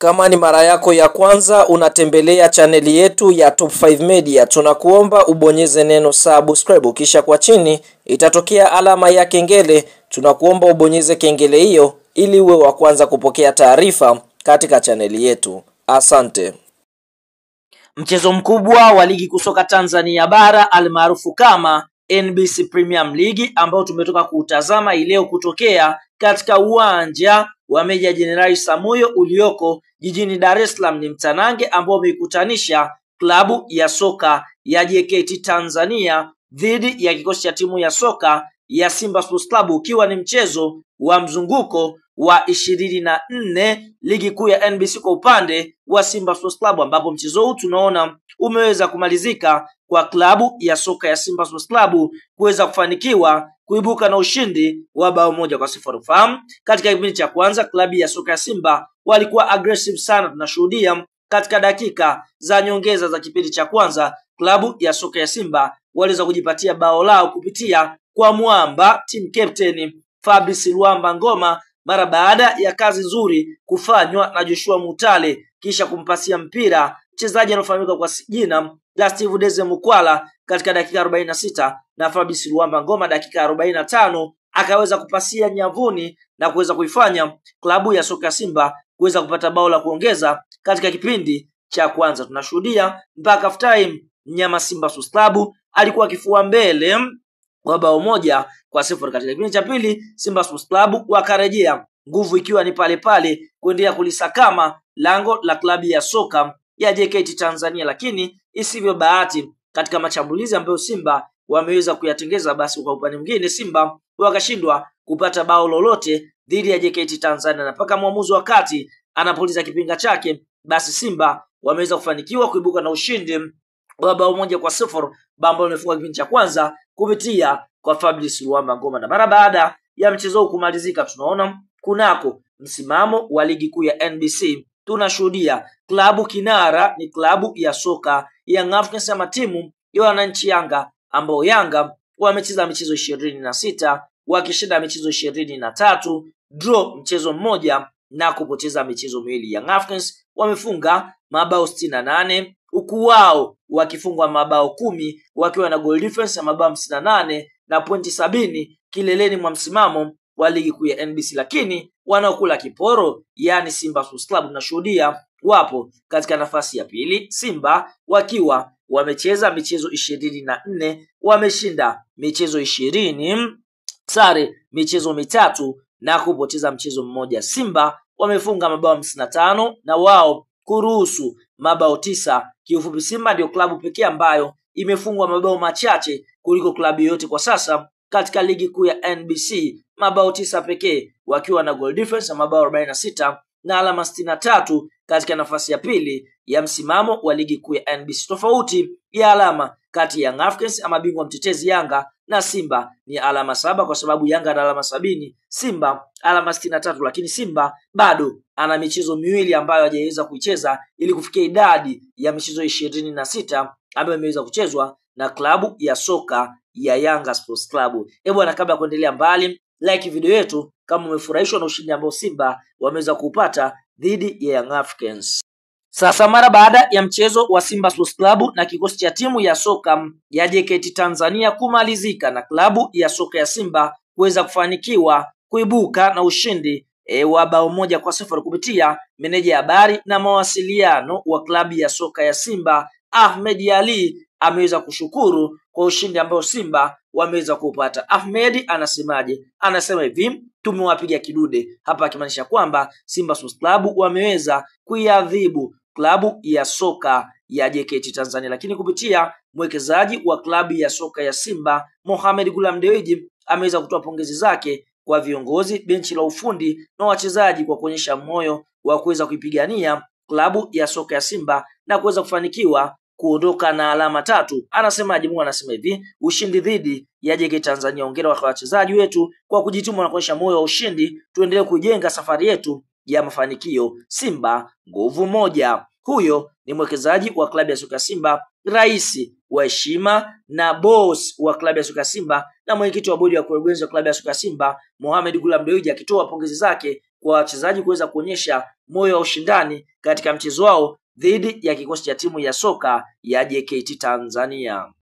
Kama ni mara yako ya kwanza unatembelea chaneli yetu ya Top 5 Media, tunakuomba ubonyeze neno subscribe, kisha kwa chini itatokea alama ya kengele. Tunakuomba ubonyeze kengele hiyo ili uwe wa kwanza kupokea taarifa katika chaneli yetu. Asante. Mchezo mkubwa wa ligi kusoka Tanzania bara almaarufu kama NBC Premier League ambao tumetoka kuutazama leo kutokea katika uwanja wa Meja Jenerali Samuyo ulioko jijini Dar es Salaam ni mtanange ambao umeikutanisha klabu ya soka ya JKT Tanzania dhidi ya kikosi cha timu ya soka ya Simba Sports Club, ukiwa ni mchezo wa mzunguko wa 24 ligi kuu ya NBC kwa upande wa Simba Sports Club, ambapo mchezo huu tunaona umeweza kumalizika kwa klabu ya soka ya Simba Sports Club kuweza kufanikiwa kuibuka na ushindi wa bao 1-0. Fahamu katika kipindi cha kwanza klabu ya soka ya Simba walikuwa aggressive sana. Tunashuhudia katika dakika za nyongeza za kipindi cha kwanza klabu ya soka ya Simba waliweza kujipatia bao lao kupitia kwa mwamba team captain Fabrice Luamba Ngoma mara baada ya kazi nzuri kufanywa na Joshua Mutale, kisha kumpasia mpira mchezaji anaofahamika kwa jina la Steve Deze Mukwala katika dakika 46, na Fabrice Luamba Ngoma dakika 45 akaweza kupasia nyavuni na kuweza kuifanya klabu ya soka Simba kuweza kupata bao la kuongeza katika kipindi cha kwanza. Tunashuhudia mpaka half time mnyama Simba Sports Club alikuwa kifua mbele kwa bao 1-0. Katika kipindi cha pili Simba Sports Club wakarejea, nguvu ikiwa ni pale pale kuendelea kulisakama lango la klabu ya soka ya JKT Tanzania, lakini isivyo bahati katika machambulizi ambayo Simba wameweza kuyatengeza, basi kwa upande mwingine Simba wakashindwa kupata bao lolote dhidi ya JKT Tanzania, na mpaka mwamuzi wa kati anapuliza kipinga chake, basi Simba wameweza kufanikiwa kuibuka na ushindi wa bao 1-0, bao ambalo limefungwa kipindi cha kwanza kupitia kwa Fabrice Luamba Ngoma. Na mara baada ya mchezo huu kumalizika, tunaona kunako msimamo wa ligi kuu ya NBC tunashuhudia klabu kinara ni klabu ya soka Young Africans ama timu ya wananchi Yanga, ambao Yanga wamecheza michezo 26 wakishinda michezo 23, draw mchezo mmoja na kupoteza michezo miwili. Young Africans wamefunga mabao 68 huku wao wakifungwa mabao 10 wakiwa na goal difference ya mabao 58 na pointi 70 kileleni mwa msimamo wa ligi kuu ya NBC, lakini wanaokula kiporo yani Simba Sports Club tunashuhudia wapo katika nafasi ya pili, Simba wakiwa wamecheza michezo 24, wameshinda michezo 20, sare michezo 3 na kupoteza mchezo mmoja. Simba wamefunga mabao 55 na wao kuruhusu mabao 9. Kiufupi Simba ndio klabu pekee ambayo imefungwa mabao machache kuliko klabu yote kwa sasa katika ligi kuu ya NBC, mabao 9 pekee, wakiwa na goal difference ya mabao 46 na alama 63 katika nafasi ya pili ya msimamo wa ligi kuu ya NBC. Tofauti ya alama kati ya Young Africans ama bingwa mtetezi Yanga na Simba ni alama 7, kwa sababu Yanga ana alama 70, Simba alama 63, lakini Simba bado ana michezo miwili ambayo hajaweza kuicheza ili kufikia idadi ya michezo 26 ambayo imeweza kuchezwa na klabu ya soka ya Yanga Sports Club. Bwana, kabla ya kuendelea mbali, like video yetu kama umefurahishwa na ushindi ambao Simba wameweza kupata dhidi ya Young Africans. Sasa mara baada ya mchezo wa Simba Sports Club na kikosi cha timu ya soka ya JKT Tanzania kumalizika na klabu ya soka ya Simba kuweza kufanikiwa kuibuka na ushindi wa bao 1-0 kupitia meneja habari na mawasiliano wa klabu ya soka ya Simba Ahmed Ali ameweza kushukuru kwa ushindi ambao Simba wameweza kupata. Ahmed anasemaje? Anasema hivi, tumewapiga kidude hapa, akimaanisha kwamba Simba Sports Club wameweza kuiadhibu klabu ya soka ya JKT Tanzania, lakini kupitia mwekezaji wa klabu ya soka ya Simba Mohamed Gulam Dewji ameweza kutoa pongezi zake kwa viongozi, benchi la ufundi na wachezaji kwa kuonyesha moyo wa kuweza kuipigania klabu ya soka ya Simba na kuweza kufanikiwa kuondoka na alama 3. Anasemaje? Mungu anasema hivi, ushindi dhidi ya JKT Tanzania. Hongera kwa wachezaji wetu kwa kujituma na kuonyesha moyo wa ushindi. Tuendelee kujenga safari yetu ya mafanikio. Simba nguvu moja. Huyo ni mwekezaji wa klabu ya soka Simba, rais wa heshima na boss wa klabu ya soka Simba na mwenyekiti wa bodi ya kurugenzi wa klabu ya soka Simba Mohamed Gulam Dewji akitoa pongezi zake kwa wachezaji kuweza kuonyesha moyo wa ushindani katika mchezo wao dhidi ya kikosi cha timu ya soka ya JKT Tanzania.